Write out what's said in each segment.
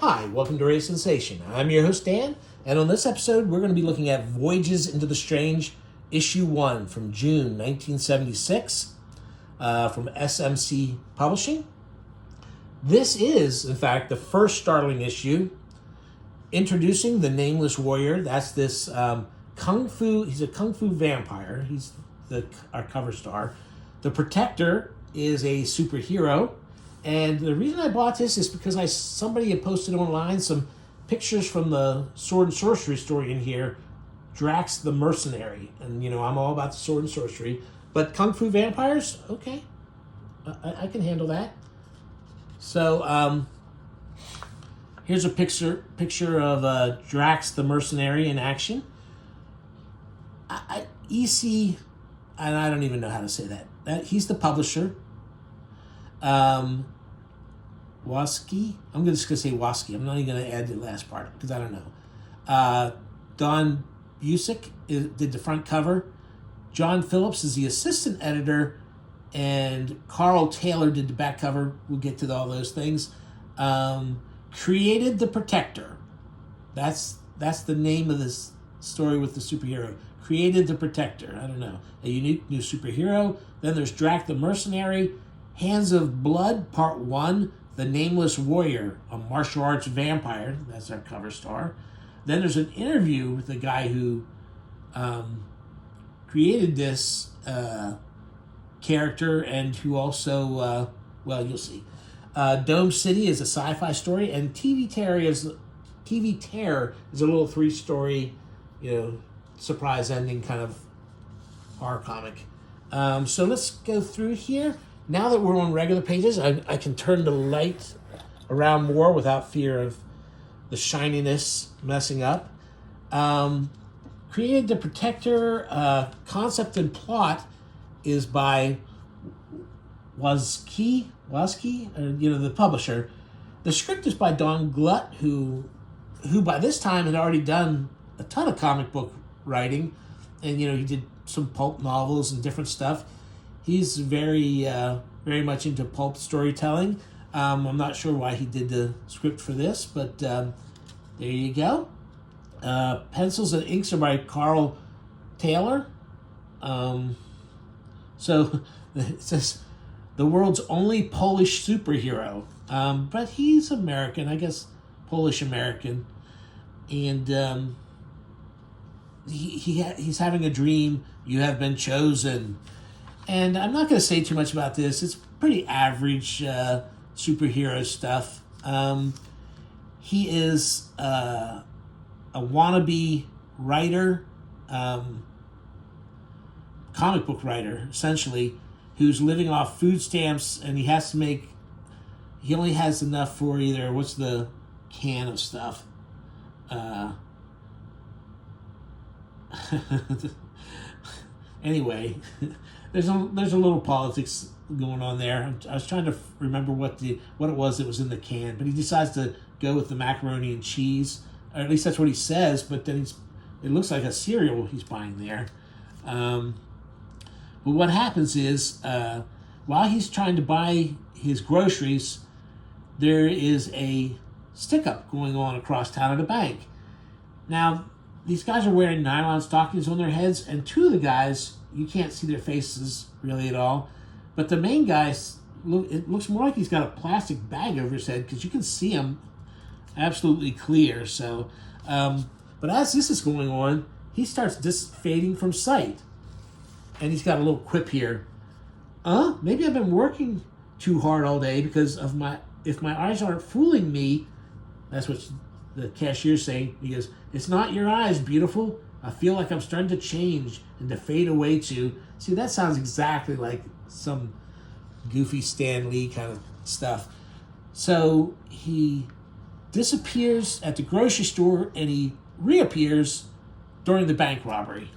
Hi, welcome to Radio Sensation. I'm your host, Dan, and on this episode, we're going to be looking at Voyages into the Strange, Issue 1 from June 1976 from SMC Publishing. This is, in fact, the first startling issue introducing the Nameless Warrior. That's this he's a kung fu vampire. He's our cover star. The Protector is a superhero. And the reason I bought this is because somebody had posted online some pictures from the Sword and Sorcery story in here, Drax the Mercenary. And, I'm all about the Sword and Sorcery. But Kung Fu Vampires? Okay. I can handle that. So, here's a picture of Drax the Mercenary in action. EC, and I don't even know how to say that. He's the publisher. Waski. I'm just going to say Waski. I'm not even going to add the last part because I don't know. Don Busick did the front cover. John Phillips is the assistant editor, and Carl Taylor did the back cover. We'll get to all those things. Created the Protector. That's the name of this story with the superhero. Created the Protector. I don't know. A unique new superhero. Then there's Drax the Mercenary. Hands of Blood, Part 1, The Nameless Warrior, a martial arts vampire. That's our cover star. Then there's an interview with the guy who created this character and who also, you'll see. Dome City is a sci-fi story, and TV Terror is a little 3-story, surprise ending kind of horror comic. So let's go through here. Now that we're on regular pages, I can turn the light around more without fear of the shininess messing up. Created the Protector. Concept and plot is by Waski, the publisher. The script is by Don Glut, who by this time had already done a ton of comic book writing, and he did some pulp novels and different stuff. He's very much into pulp storytelling. I'm not sure why he did the script for this, but there you go. Pencils and inks are by Carl Taylor. So it says the world's only Polish superhero, but he's American, I guess, Polish American, and he's having a dream. You have been chosen. And I'm not going to say too much about this. It's pretty average superhero stuff. He is a wannabe writer, comic book writer, essentially, who's living off food stamps, and he only has enough for either, what's the can of stuff? Anyway, there's a little politics going on there. I was trying to remember what it was that was in the can, but he decides to go with the macaroni and cheese, or at least that's what he says. But then it looks like a cereal he's buying there. But what happens is, while he's trying to buy his groceries, there is a stick-up going on across town at a bank. Now, these guys are wearing nylon stockings on their heads, and two of the guys, you can't see their faces really at all, but the main guy, it looks more like he's got a plastic bag over his head because you can see him absolutely clear. So, but as this is going on, he starts fading from sight, and he's got a little quip here. Maybe I've been working too hard all day because if my eyes aren't fooling me. That's what the cashier's saying. He goes, "It's not your eyes, beautiful. I feel like I'm starting to change and to fade away too." See, that sounds exactly like some goofy Stan Lee kind of stuff. So he disappears at the grocery store and he reappears during the bank robbery.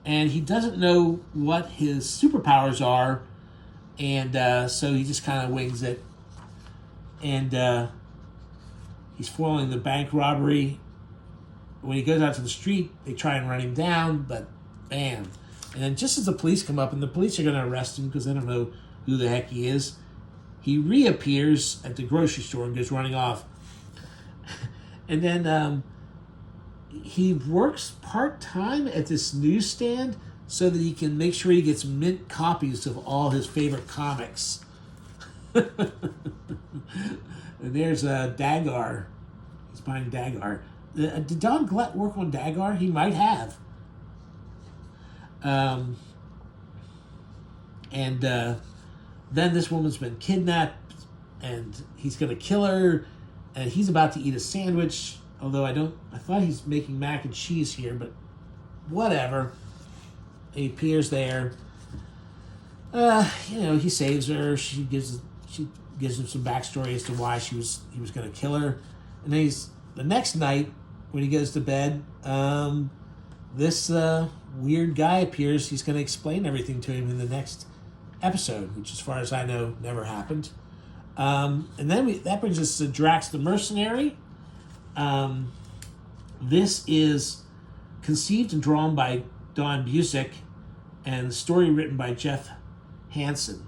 And he doesn't know what his superpowers are, and so he just kind of wings it. And he's foiling the bank robbery. When he goes out to the street, they try and run him down, but bam. And then just as the police come up, and the police are going to arrest him because they don't know who the heck he is, he reappears at the grocery store and goes running off. And then he works part-time at this newsstand so that he can make sure he gets mint copies of all his favorite comics. And there's Dagar. He's buying Dagar. Did Don Glett work on Dagar? He might have. And then this woman's been kidnapped, and he's going to kill her, and he's about to eat a sandwich, although I thought he's making mac and cheese here, but whatever. He appears there. He saves her. She gives him some backstory as to why he was going to kill her. And then the next night, when he goes to bed, this weird guy appears. He's going to explain everything to him in the next episode, which, as far as I know, never happened. And then that brings us to Drax the Mercenary. This is conceived and drawn by Don Busick, and the story written by Jeff Hansen.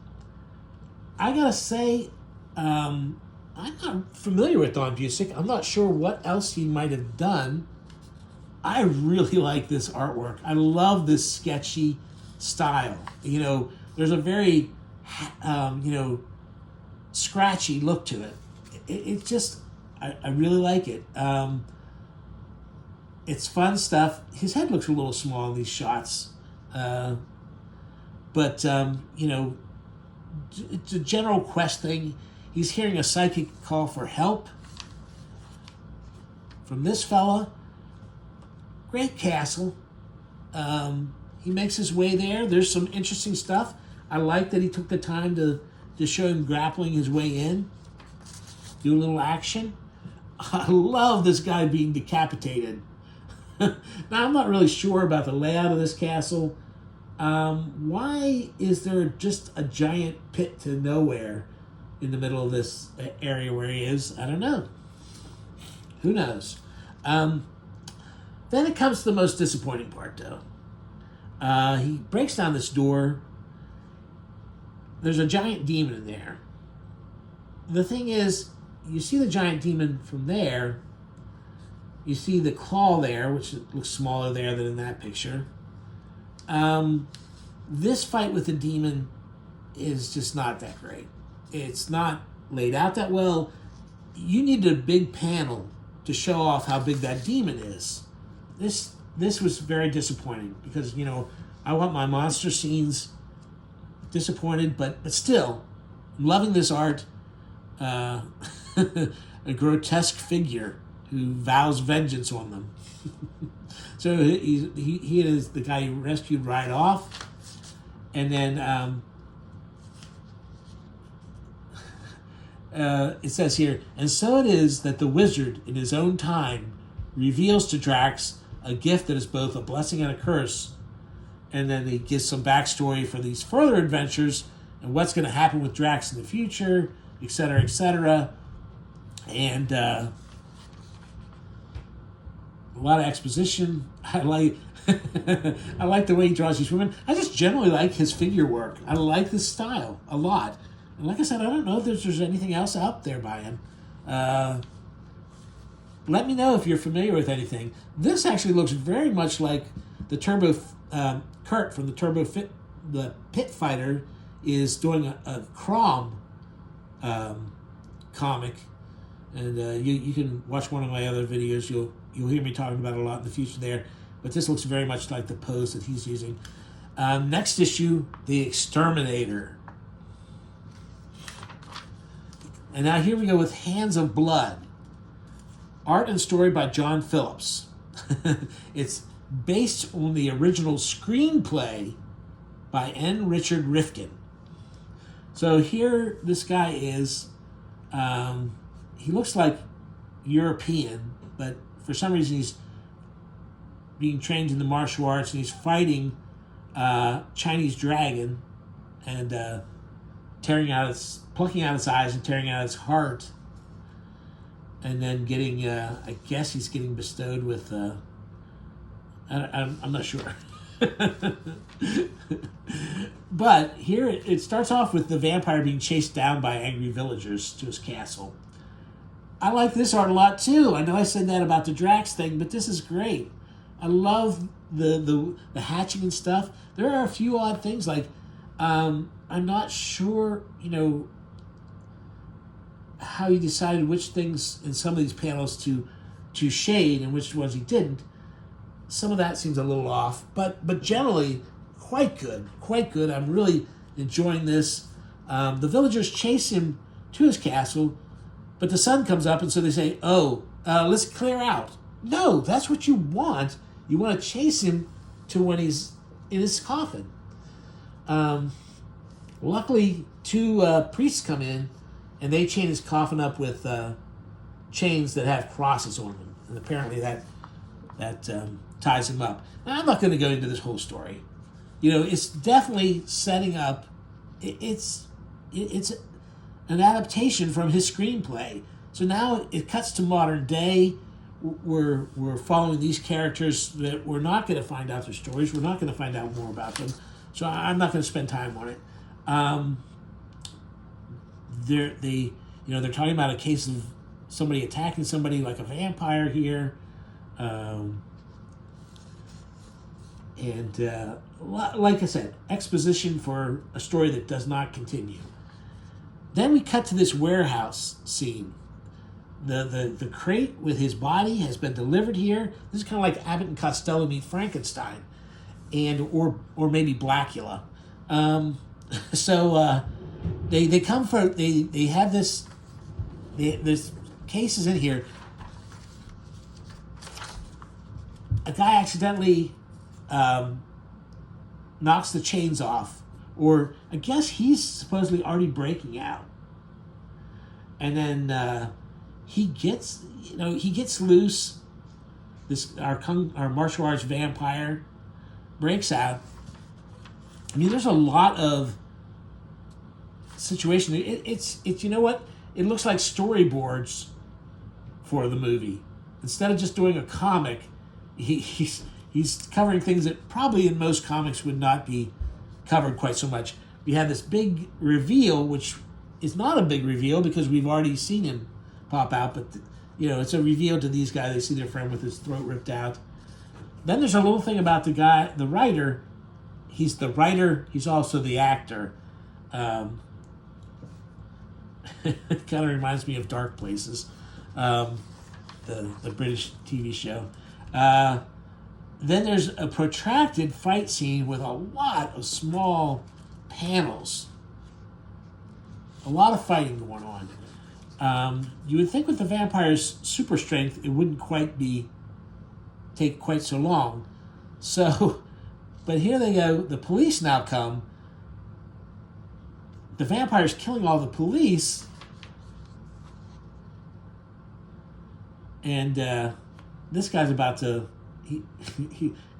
I gotta say, I'm not familiar with Don Busick. I'm not sure what else he might have done. I really like this artwork. I love this sketchy style. There's a very, scratchy look to it. It just, I really like it. It's fun stuff. His head looks a little small in these shots. But it's a general quest thing. He's hearing a psychic call for help from this fella. Great castle. He makes his way there. There's some interesting stuff. I like that he took the time to show him grappling his way in. Do a little action. I love this guy being decapitated. Now, I'm not really sure about the layout of this castle. Why is there just a giant pit to nowhere in the middle of this area where he is? I don't know. Who knows? Then it comes to the most disappointing part, though. He breaks down this door. There's a giant demon in there. The thing is, you see the giant demon from there. You see the claw there, which looks smaller there than in that picture. This fight with the demon is just not that great. It's not laid out that well. You need a big panel to show off how big that demon is. This was very disappointing because, I want my monster scenes. Disappointed, but still, I'm loving this art. A grotesque figure who vows vengeance on them. So he is the guy who rescued right off. And then it says here, and so it is that the wizard, in his own time, reveals to Drax a gift that is both a blessing and a curse. And then he gives some backstory for these further adventures and what's going to happen with Drax in the future, etc., etc. And a lot of exposition. I like the way he draws these women. I just generally like his figure work. I like this style a lot. And like I said, I don't know if there's anything else out there by him. Let me know if you're familiar with anything. This actually looks very much like the Turbo Kurt from the Pit Fighter is doing a Crom comic, and you can watch one of my other videos. You'll hear me talking about it a lot in the future there. But this looks very much like the pose that he's using. Next issue, The Exterminator. And now here we go with Hands of Blood. Art and story by John Phillips. It's based on the original screenplay by N. Richard Rifkin. So here this guy is, he looks like European, but for some reason he's being trained in the martial arts, and he's fighting Chinese dragon and plucking out its eyes and tearing out its heart, and then getting, I guess he's getting bestowed with, I'm not sure. But here it starts off with the vampire being chased down by angry villagers to his castle. I like this art a lot too. I know I said that about the Drax thing, but this is great. I love the hatching and stuff. There are a few odd things like I'm not sure, how he decided which things in some of these panels to shade and which ones he didn't. Some of that seems a little off, but generally quite good, quite good. I'm really enjoying this. The villagers chase him to his castle, but the sun comes up, and so they say, let's clear out. No, that's what you want. You want to chase him to when he's in his coffin. Luckily, two priests come in, and they chain his coffin up with chains that have crosses on them. And apparently that ties him up. Now, I'm not going to go into this whole story. It's definitely setting up. It's an adaptation from his screenplay. So now it cuts to modern day. We're following these characters that we're not going to find out their stories. We're not going to find out more about them. So I'm not going to spend time on it. They're talking about a case of somebody attacking somebody like a vampire here. Like I said, exposition for a story that does not continue. Then we cut to this warehouse scene. The crate with his body has been delivered here. This is kind of like Abbott and Costello meet Frankenstein, or maybe Blackula. They come for they have this case is in here. A guy accidentally knocks the chains off, or I guess he's supposedly already breaking out, and then he gets loose. Our martial arts vampire breaks out. I mean, there's a lot of situation. It's you know what? It looks like storyboards for the movie. Instead of just doing a comic, he's covering things that probably in most comics would not be covered quite so much. We have this big reveal, which is not a big reveal because we've already seen him pop out, but it's a reveal to these guys. They see their friend with his throat ripped out. Then there's a little thing about the guy, the writer. He's the writer. He's also the actor. It kind of reminds me of Dark Places, the British TV show. Then there's a protracted fight scene with a lot of small panels. A lot of fighting going on. You would think with the vampire's super strength, it wouldn't take quite so long. So, but here they go. The police now come. The vampire's killing all the police. And this guy's about to...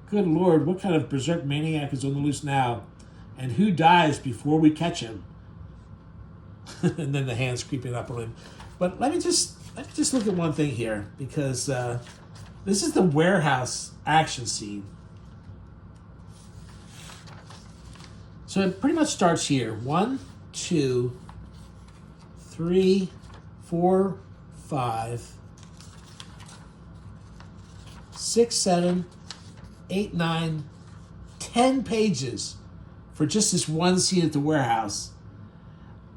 good Lord, what kind of berserk maniac is on the loose now? And who dies before we catch him? And then the hands creeping up on him. But let me just look at one thing here, because this is the warehouse action scene. So it pretty much starts here. 1, 2, 3, 4, 5, 6, 7, 8, 9, 10 pages for just this one scene at the warehouse.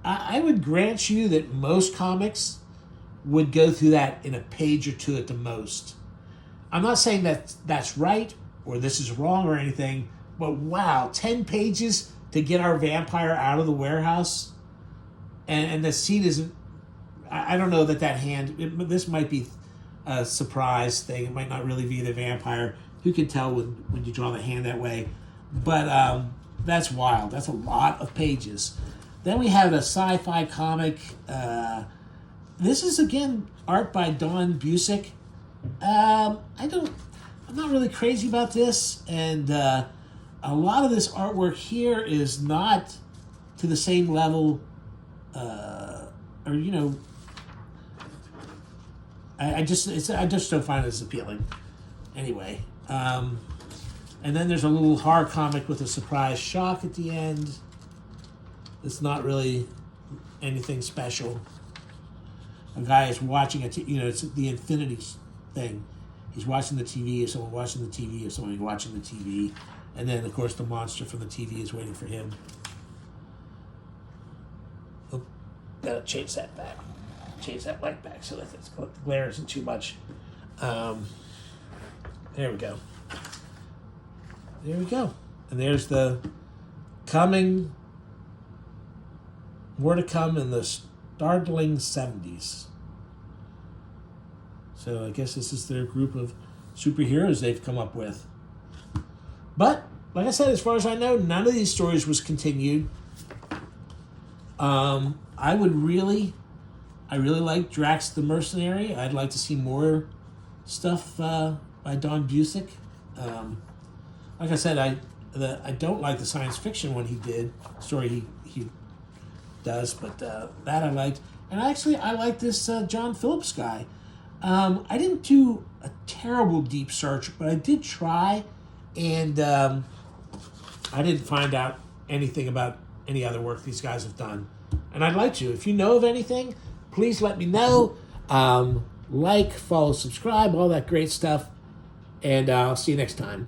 I would grant you that most comics would go through that in a page or two at the most. I'm not saying that that's right or this is wrong or anything, but wow, 10 pages to get our vampire out of the warehouse, and the scene isn't... I don't know that hand... this might be a surprise thing. It might not really be the vampire. Who can tell when you draw the hand that way? But that's wild. That's a lot of pages. Then we have a sci-fi comic. This is, again, art by Don Busick. I'm not really crazy about this, and a lot of this artwork here is not to the same level, I just don't find it as appealing. Anyway, and then there's a little horror comic with a surprise shock at the end. It's not really anything special. a guy is watching it's the infinity thing. He's watching the TV, or someone watching the TV, or someone watching the TV, and then of course the monster from the TV is waiting for him. Oh, gotta change that back. Change that light back so that the glare isn't too much. There we go. There we go. And there's the coming. More to come in the startling 70s. So I guess this is their group of superheroes they've come up with. But, like I said, as far as I know, none of these stories was continued. I really like Drax the Mercenary. I'd like to see more stuff by Don Busick. Like I said, I don't like the science fiction one he did, story he does, but that I liked. And actually, I like this John Phillips guy. I didn't do a terrible deep search, but I did try, and I didn't find out anything about any other work these guys have done. And I'd like to. If you know of anything, please let me know. Like, follow, subscribe, all that great stuff. And I'll see you next time.